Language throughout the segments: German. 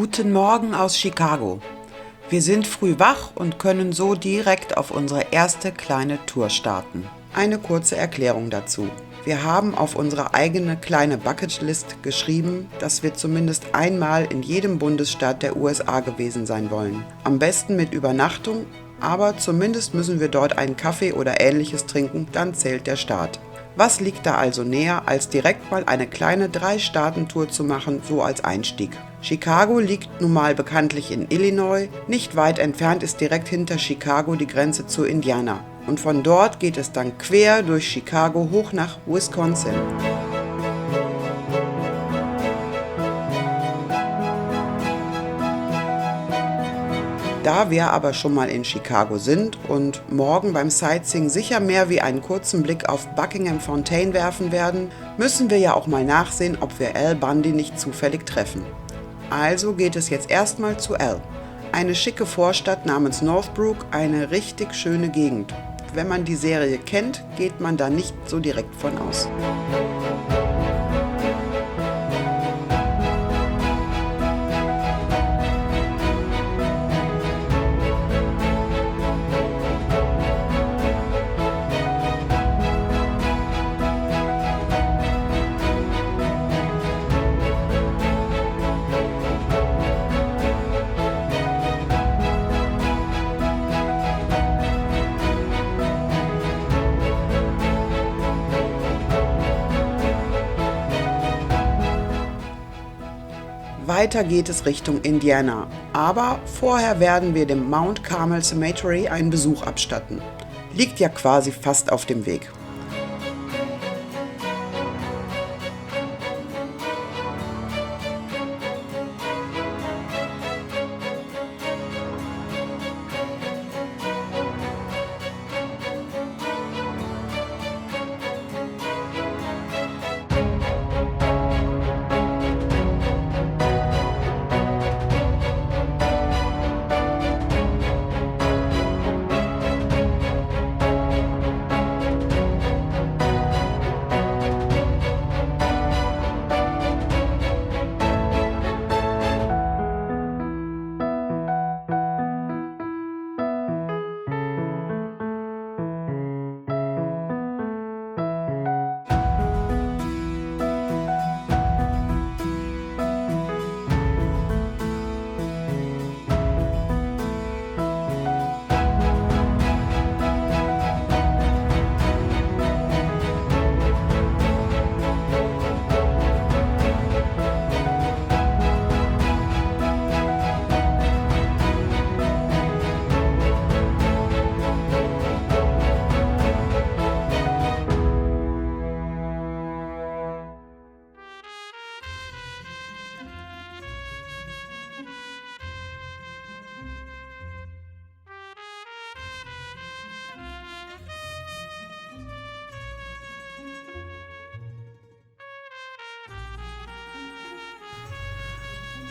Guten Morgen aus Chicago. Wir sind früh wach und können so direkt auf unsere erste kleine Tour starten. Eine kurze Erklärung dazu. Wir haben auf unsere eigene kleine Bucketlist geschrieben, dass wir zumindest einmal in jedem Bundesstaat der USA gewesen sein wollen. Am besten mit Übernachtung, aber zumindest müssen wir dort einen Kaffee oder ähnliches trinken, dann zählt der Start. Was liegt da also näher, als direkt mal eine kleine 3-Staaten-Tour zu machen, so als Einstieg? Chicago liegt nun mal bekanntlich in Illinois, nicht weit entfernt ist direkt hinter Chicago die Grenze zu Indiana. Und von dort geht es dann quer durch Chicago hoch nach Wisconsin. Da wir aber schon mal in Chicago sind und morgen beim Sightseeing sicher mehr wie einen kurzen Blick auf Buckingham Fountain werfen werden, müssen wir ja auch mal nachsehen, ob wir Al Bundy nicht zufällig treffen. Also geht es jetzt erstmal zu Al. Eine schicke Vorstadt namens Northbrook, eine richtig schöne Gegend. Wenn man die Serie kennt, geht man da nicht so direkt von aus. Weiter geht es Richtung Indiana, aber vorher werden wir dem Mount Carmel Cemetery einen Besuch abstatten. Liegt ja quasi fast auf dem Weg.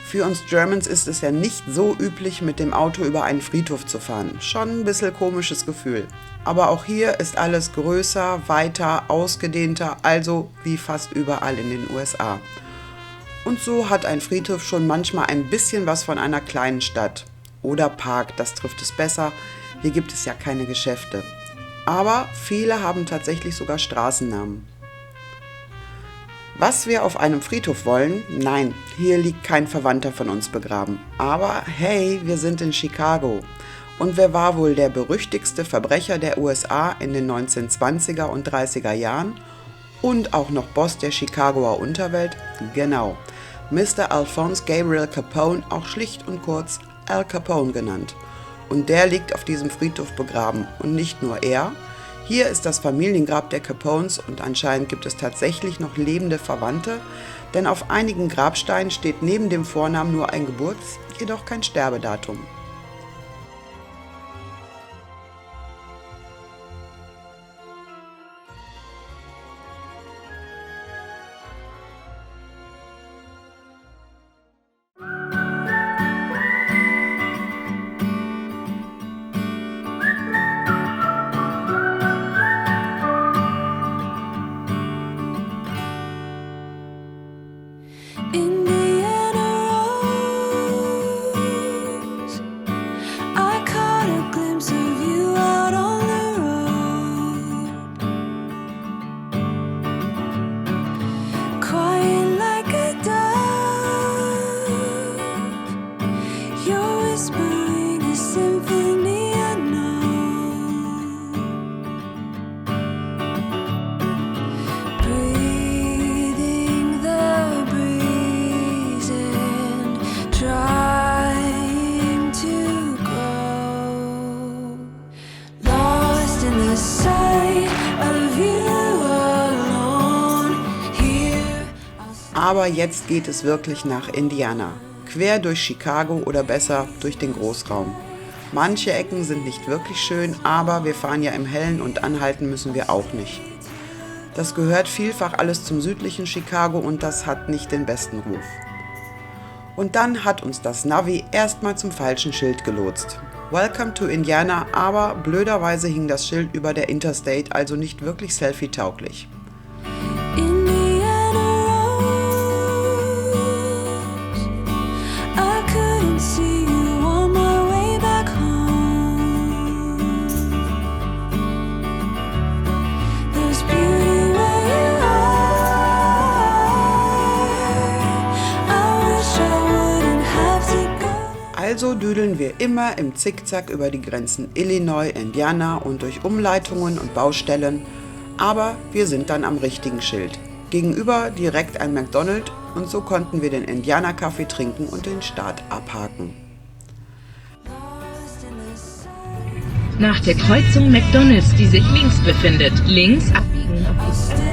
Für uns Germans ist es ja nicht so üblich, mit dem Auto über einen Friedhof zu fahren. Schon ein bisschen komisches Gefühl. Aber auch hier ist alles größer, weiter, ausgedehnter, also wie fast überall in den USA. Und so hat ein Friedhof schon manchmal ein bisschen was von einer kleinen Stadt. Oder Park, das trifft es besser. Hier gibt es ja keine Geschäfte. Aber viele haben tatsächlich sogar Straßennamen. Was wir auf einem Friedhof wollen? Nein, hier liegt kein Verwandter von uns begraben. Aber hey, wir sind in Chicago. Und wer war wohl der berüchtigste Verbrecher der USA in den 1920er und 30er Jahren? Und auch noch Boss der Chicagoer Unterwelt? Genau, Mr. Alphonse Gabriel Capone, auch schlicht und kurz Al Capone genannt. Und der liegt auf diesem Friedhof begraben. Und nicht nur er. Hier ist das Familiengrab der Capones und anscheinend gibt es tatsächlich noch lebende Verwandte, denn auf einigen Grabsteinen steht neben dem Vornamen nur ein Geburts-, jedoch kein Sterbedatum. Indiana Aber jetzt geht es wirklich nach Indiana. Quer durch Chicago oder besser durch den Großraum. Manche Ecken sind nicht wirklich schön, aber wir fahren ja im Hellen und anhalten müssen wir auch nicht. Das gehört vielfach alles zum südlichen Chicago und das hat nicht den besten Ruf. Und dann hat uns das Navi erstmal zum falschen Schild gelotst. Welcome to Indiana, aber blöderweise hing das Schild über der Interstate, also nicht wirklich selfie-tauglich. Also düdeln wir immer im Zickzack über die Grenzen Illinois, Indiana und durch Umleitungen und Baustellen, aber wir sind dann am richtigen Schild. Gegenüber direkt ein McDonald's und so konnten wir den Indianer-Kaffee trinken und den Start abhaken. Nach der Kreuzung McDonald's, die sich links befindet, links abbiegen auf die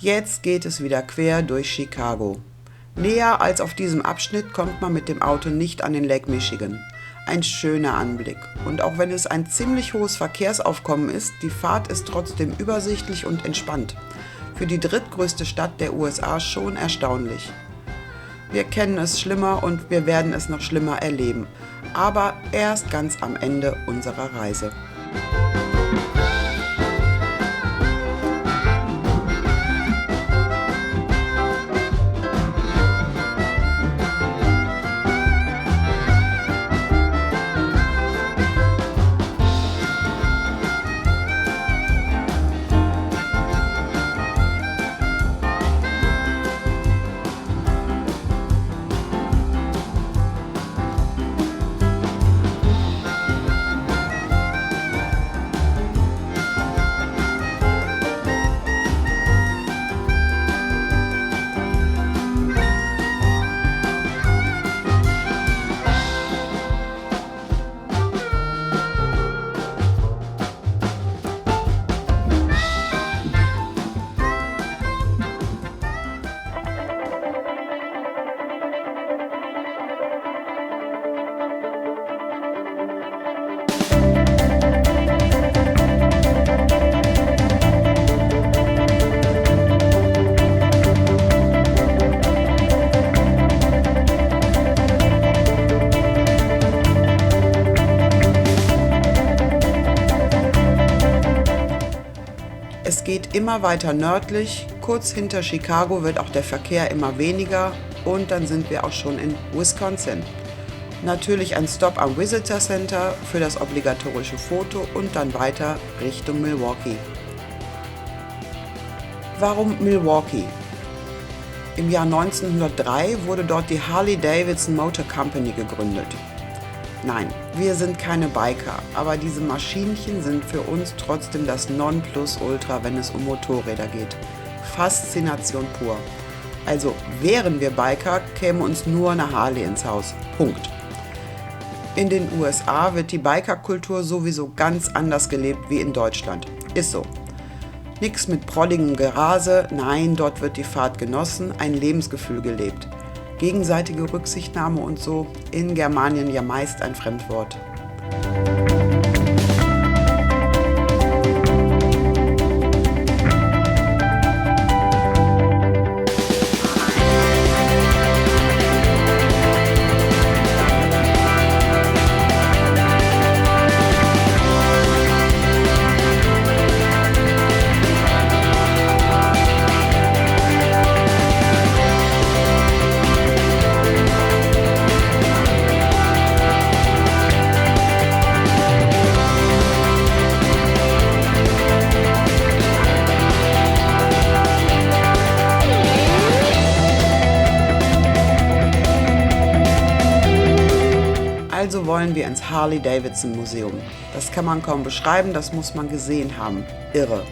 Jetzt geht es wieder quer durch Chicago. Näher als auf diesem Abschnitt kommt man mit dem Auto nicht an den Lake Michigan. Ein schöner Anblick. Und auch wenn es ein ziemlich hohes Verkehrsaufkommen ist, die Fahrt ist trotzdem übersichtlich und entspannt. Für die drittgrößte Stadt der USA schon erstaunlich. Wir kennen es schlimmer und wir werden es noch schlimmer erleben. Aber erst ganz am Ende unserer Reise. Es geht immer weiter nördlich, kurz hinter Chicago wird auch der Verkehr immer weniger und dann sind wir auch schon in Wisconsin. Natürlich ein Stop am Visitor Center für das obligatorische Foto und dann weiter Richtung Milwaukee. Warum Milwaukee? Im Jahr 1903 wurde dort die Harley-Davidson Motor Company gegründet. Nein, wir sind keine Biker, aber diese Maschinchen sind für uns trotzdem das Nonplusultra, wenn es um Motorräder geht. Faszination pur. Also wären wir Biker, käme uns nur eine Harley ins Haus. Punkt. In den USA wird die Bikerkultur sowieso ganz anders gelebt wie in Deutschland. Ist so. Nix mit prolligem Gerase, nein, dort wird die Fahrt genossen, ein Lebensgefühl gelebt. Gegenseitige Rücksichtnahme und so, in Germanien ja meist ein Fremdwort. wollen wir ins Harley-Davidson-Museum. Das kann man kaum beschreiben, das muss man gesehen haben. Irre.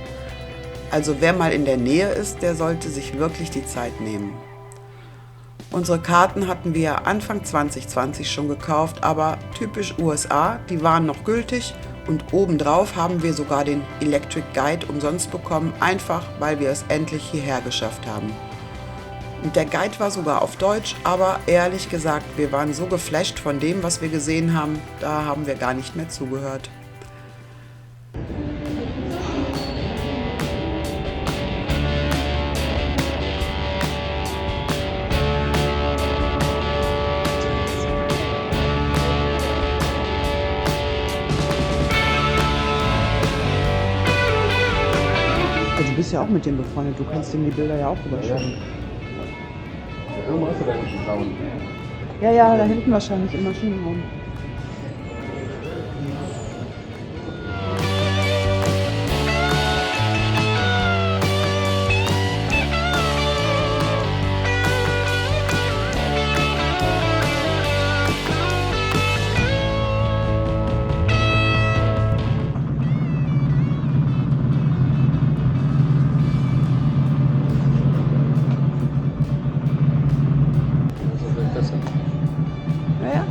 Also wer mal in der Nähe ist, der sollte sich wirklich die Zeit nehmen. Unsere Karten hatten wir Anfang 2020 schon gekauft, aber typisch USA, die waren noch gültig und obendrauf haben wir sogar den Electric Guide umsonst bekommen, einfach weil wir es endlich hierher geschafft haben. Und der Guide war sogar auf Deutsch, aber ehrlich gesagt, wir waren so geflasht von dem, was wir gesehen haben, da haben wir gar nicht mehr zugehört. Du bist ja auch mit dem befreundet, du kannst ihm die Bilder ja auch rüberschicken. Irgendwo hast du deinen Account. Ja, da hinten wahrscheinlich im Maschinenraum. Ja.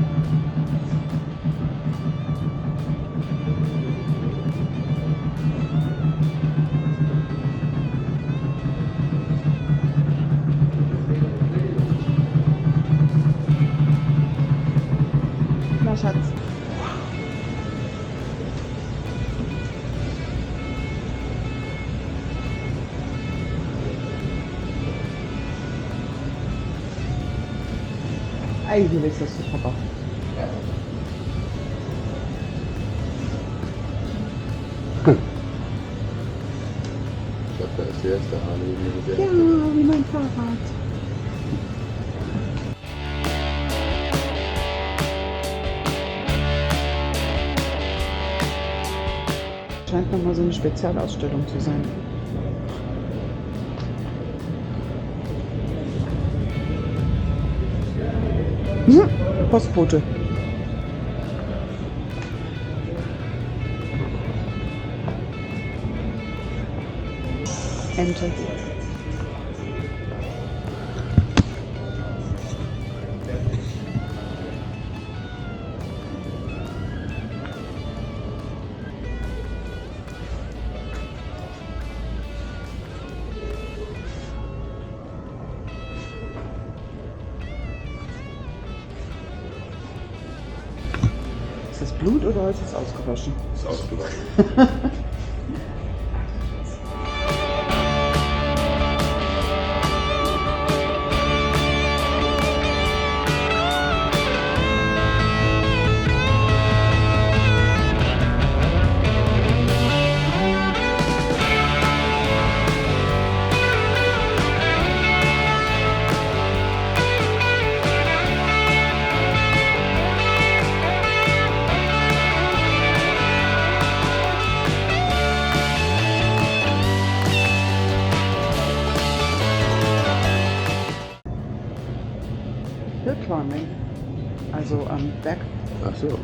Na, Schatz. Eigentlich ist das zu Papa. Ich glaube, da ist der erste Harley. Ja, wie mein Fahrrad. Scheint nochmal so eine Spezialausstellung zu sein. Postbote. Ente. Ist das Blut oder ist es ausgewaschen? Ist ausgewaschen. Hill Climbing. Also am Berg. Ach so.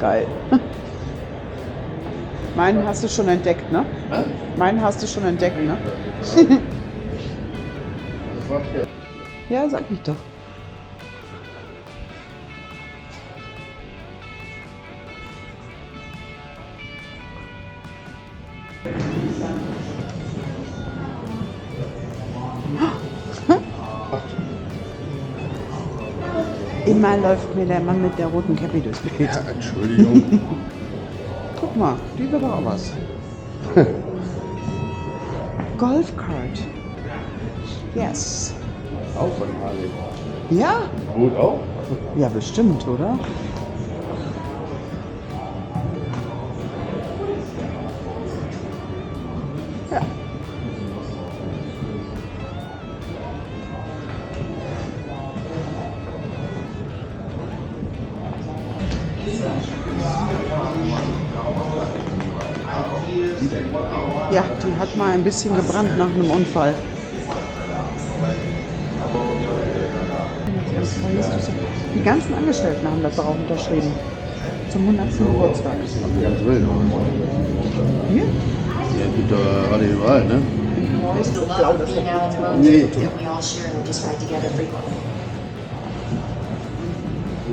Geil. Meinen hast du schon entdeckt, ne? Was? Meinen hast du schon entdeckt, ne? Das war der. Ja, sag ich doch. Immer läuft mir der Mann mit der roten Cappy durchs Bild. Ja, Entschuldigung. Guck mal, die wird auch was. Golfkart. Yes. Auch von Harley. Ja? Gut auch? Ja, bestimmt, oder? Ja. Ja, die hat mal ein bisschen gebrannt nach einem Unfall. Jetzt ganz Die ganzen Angestellten haben das darauf unterschrieben. Zum 100. Geburtstag. Die ganze Welt. Hier? Ja, gibt doch alle überall, ne? Ist so blau, das ist Nee.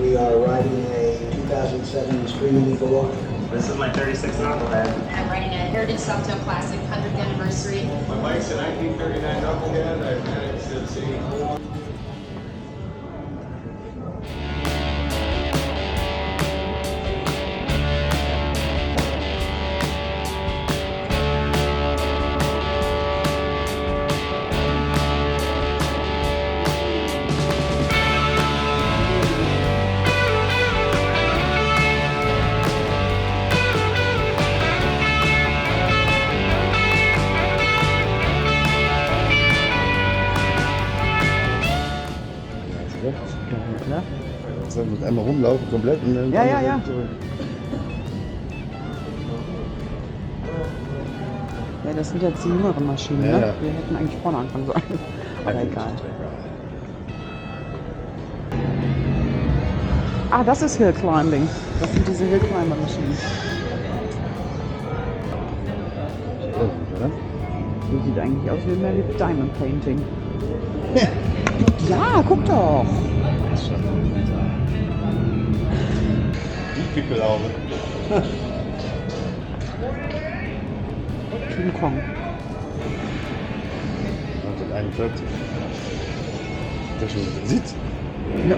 We are riding a 2007 Screaming Eagle Walker. This is my 36 knucklehead. I'm riding a Heritage Softail Classic 100th anniversary. My bike's a 1939 knucklehead. I've had it since '84. Ne? Das heißt, mit einmal rumlaufen komplett und dann Ja, ja, ja. zurück. Ja, das sind jetzt die jüngeren Maschinen, Ja, ne? ja. Wir hätten eigentlich vorne anfangen sollen. Aber egal. Ah, das ist Hill Climbing. Das sind diese Hill Climber Maschinen. Ja, gut, oder? Die sieht eigentlich aus wie mehr wie Diamond Painting. Ja, guck doch. Die Pickelauge. King Kong. 1941. Das schon Sitz. Ja.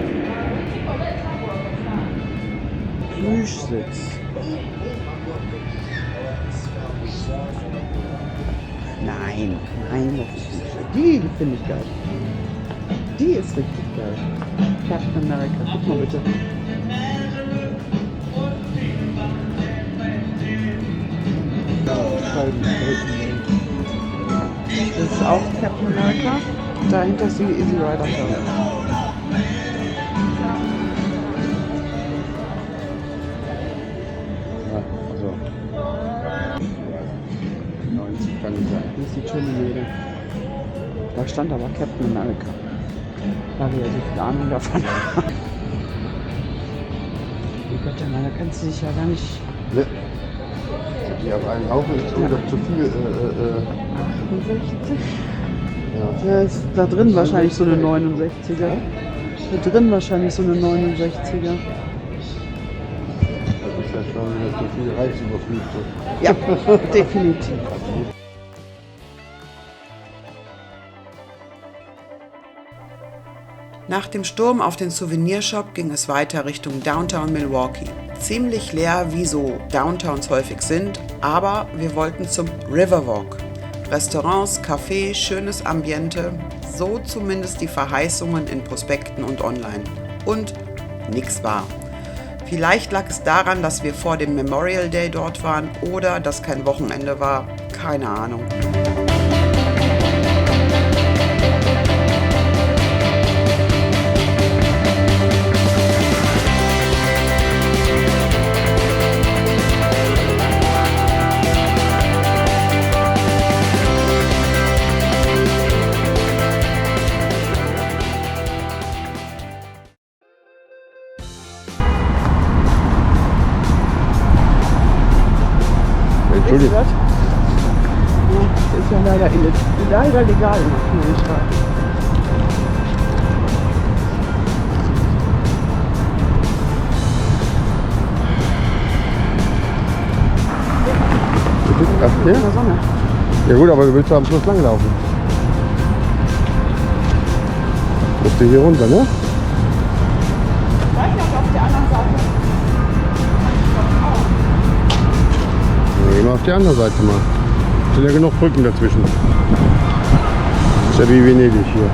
Plüschsitz. Nein, das ist nicht so. Die finde ich geil. Die ist richtig geil. Captain America, guck mal bitte. Das ist auch Captain America. Dahinter ist die Easy Rider Show. Ja, also. 90 kann nicht sein. Das ist die Chili-Lede. Da stand aber Captain America. Da wir ja so viel Ahnung davon haben. Oh Gott, da kannst du dich ja gar nicht... Ne? Die auf einen Haufen ist Ja. zu viel. 68? Ja. Ja, ist da drin wahrscheinlich so eine 69er. Da drin wahrscheinlich so eine 69er. Das ist ja schon zu viel Reizüberflutung. Ja, definitiv. Nach dem Sturm auf den Souvenirshop ging es weiter Richtung Downtown Milwaukee. Ziemlich leer, wie so Downtowns häufig sind, aber wir wollten zum Riverwalk. Restaurants, Café, schönes Ambiente, so zumindest die Verheißungen in Prospekten und online. Und nix war. Vielleicht lag es daran, dass wir vor dem Memorial Day dort waren oder dass kein Wochenende war. Keine Ahnung. Entschuldigung. Ja, das ist ja leider legal in vielen Staaten. Ach, In ja? der Sonne. Ja gut, aber du willst am Schluss langlaufen. Musst du hier runter, ne? Vielleicht auch auf der anderen Seite. Ja, gehen wir auf die andere Seite mal. Es sind ja genug Brücken dazwischen. Ist ja wie Venedig hier.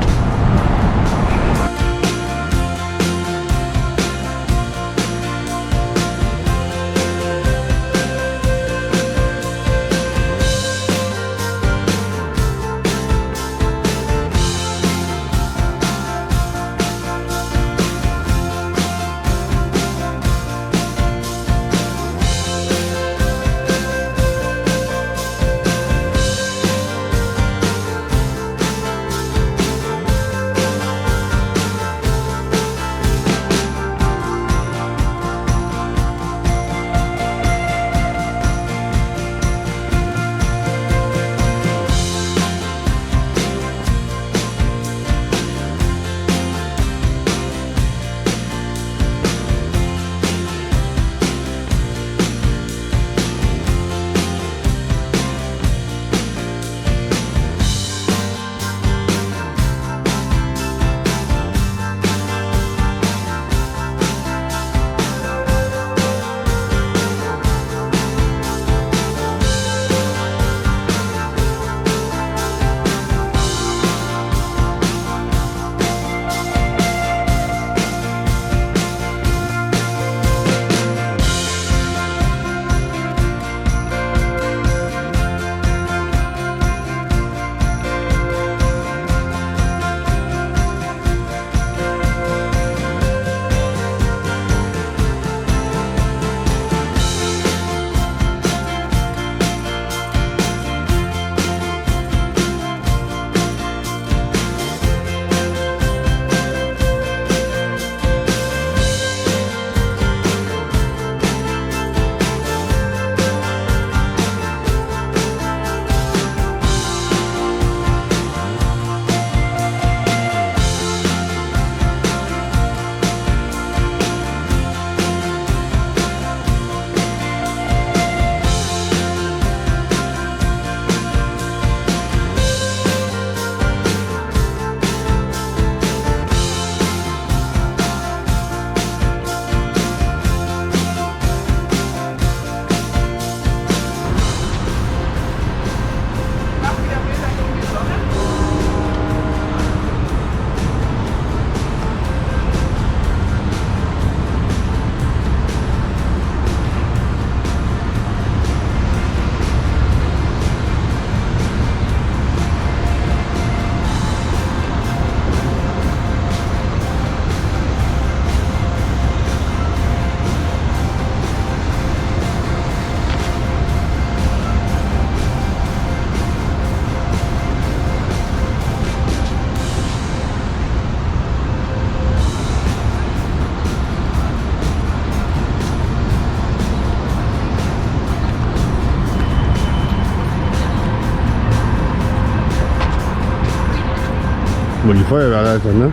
Wo die Feuerwehrleiter, ne?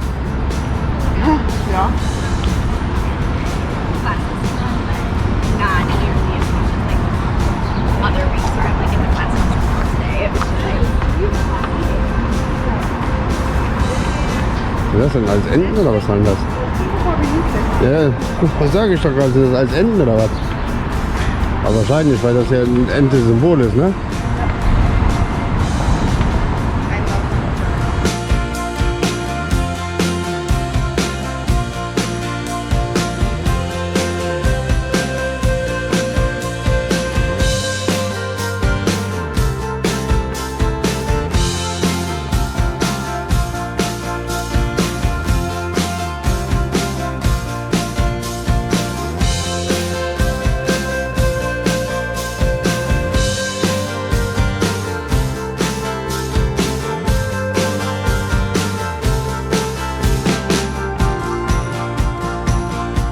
Ja. Not nearly as much as like other weeks where I'm like in the classes today. Was ist das denn, als Enten oder was waren das? Ja, das sage ich doch gerade, das ist als Enten oder was? Aber wahrscheinlich, weil das ja ein Ente-Symbol ist, ne?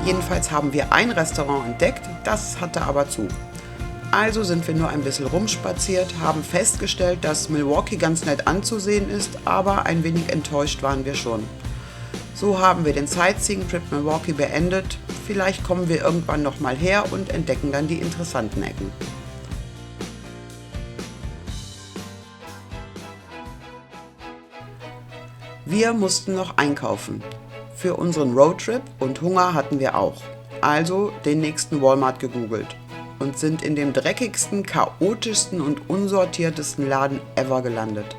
Jedenfalls haben wir ein Restaurant entdeckt, das hatte aber zu. Also sind wir nur ein bisschen rumspaziert, haben festgestellt, dass Milwaukee ganz nett anzusehen ist, aber ein wenig enttäuscht waren wir schon. So haben wir den Sightseeing-Trip Milwaukee beendet. Vielleicht kommen wir irgendwann nochmal her und entdecken dann die interessanten Ecken. Wir mussten noch einkaufen. Für unseren Roadtrip und Hunger hatten wir auch. Also den nächsten Walmart gegoogelt und sind in dem dreckigsten, chaotischsten und unsortiertesten Laden ever gelandet.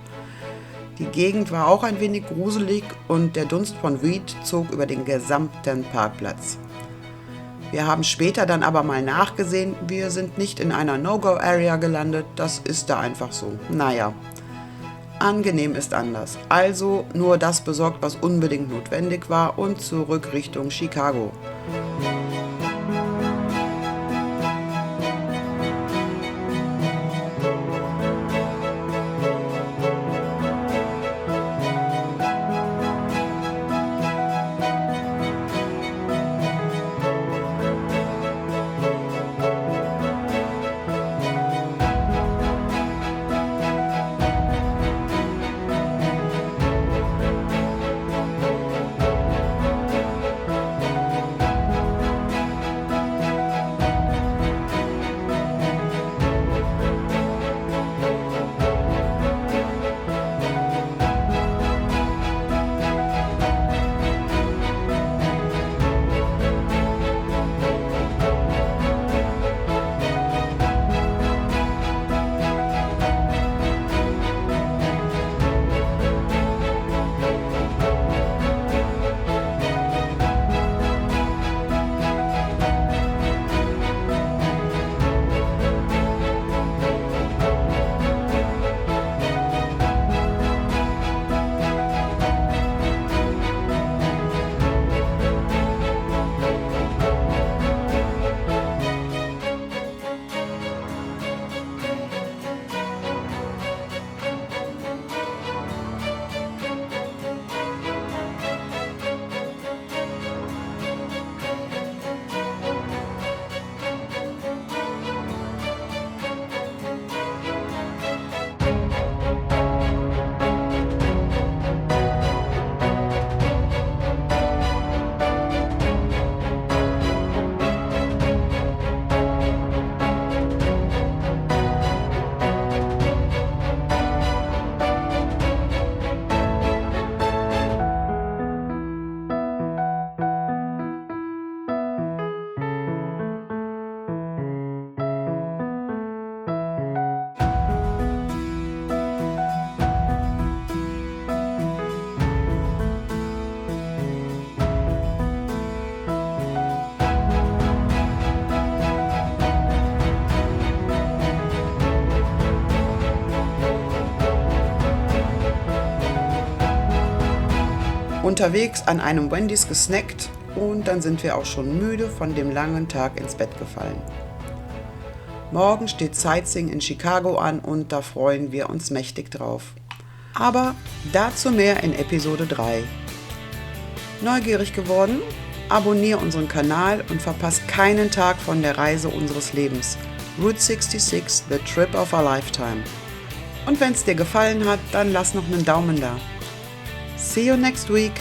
Die Gegend war auch ein wenig gruselig und der Dunst von Weed zog über den gesamten Parkplatz. Wir haben später dann aber mal nachgesehen, wir sind nicht in einer No-Go-Area gelandet, das ist da einfach so. Naja. Angenehm ist anders. Also nur das besorgt, was unbedingt notwendig war und zurück Richtung Chicago. Unterwegs an einem Wendy's gesnackt und dann sind wir auch schon müde von dem langen Tag ins Bett gefallen. Morgen steht Sightseeing in Chicago an und da freuen wir uns mächtig drauf. Aber dazu mehr in Episode 3. Neugierig geworden? Abonniere unseren Kanal und verpasse keinen Tag von der Reise unseres Lebens. Route 66, the trip of a lifetime. Und wenn es dir gefallen hat, dann lass noch einen Daumen da. See you next week.